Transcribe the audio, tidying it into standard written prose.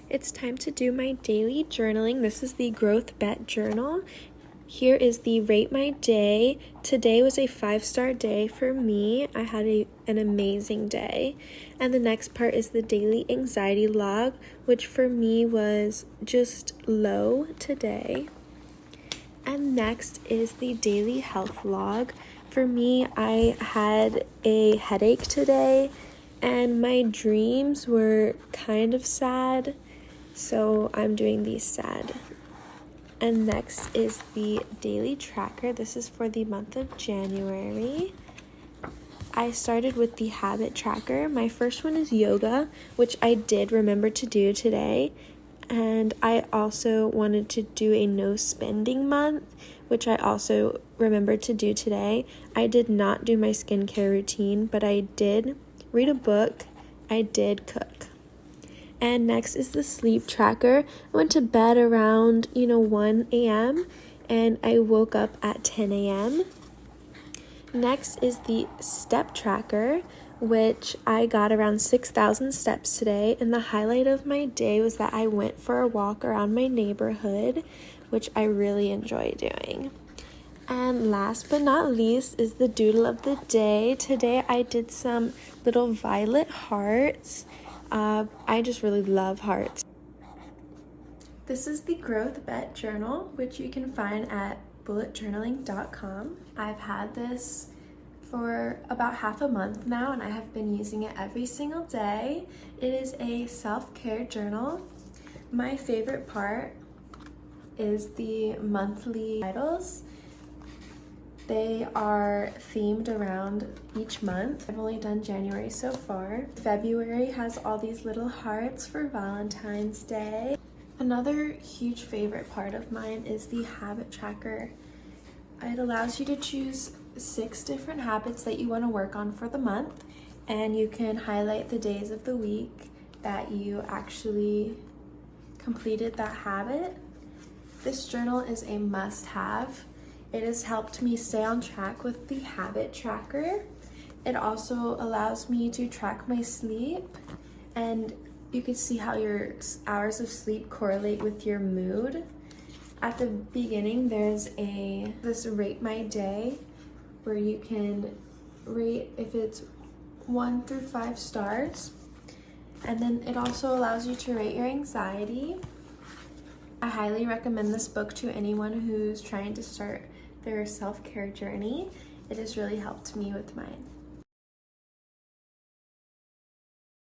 It's time to do my daily journaling. This is the Growthbet Journal. Here is the Rate My Day. Today was a 5-star day for me. I had an amazing day. And the next part is the daily anxiety log, which for me was just low today. And next is the daily health log. For me, I had a headache today, and my dreams were kind of sad. So I'm doing these sad. And next is the daily tracker. This is for the month of January. I started with the habit tracker. My first one is yoga, which I did remember to do today. And I also wanted to do a no spending month, which I also remembered to do today. I did not do my skincare routine, but I did read a book. I did cook. And next is the sleep tracker. I went to bed around, 1 a.m. and I woke up at 10 a.m. Next is the step tracker, which I got around 6,000 steps today. And the highlight of my day was that I went for a walk around my neighborhood, which I really enjoy doing. And last but not least is the doodle of the day. Today I did some little violet hearts. I just really love hearts. This is the Growthbet Journal, which you can find at bulletjournaling.com. I've had this for about half a month now, and I have been using it every single day. It is a self-care journal. My favorite part is the monthly titles. They are themed around each month. I've only done January so far. February has all these little hearts for Valentine's Day. Another huge favorite part of mine is the habit tracker. It allows you to choose 6 different habits that you want to work on for the month, and you can highlight the days of the week that you actually completed that habit. This journal is a must-have. It has helped me stay on track with the habit tracker. It also allows me to track my sleep, and you can see how your hours of sleep correlate with your mood. At the beginning, there's this Rate My Day, where you can rate if it's 1 through 5 stars. And then it also allows you to rate your anxiety. I highly recommend this book to anyone who's trying to start their self-care journey. It has really helped me with mine.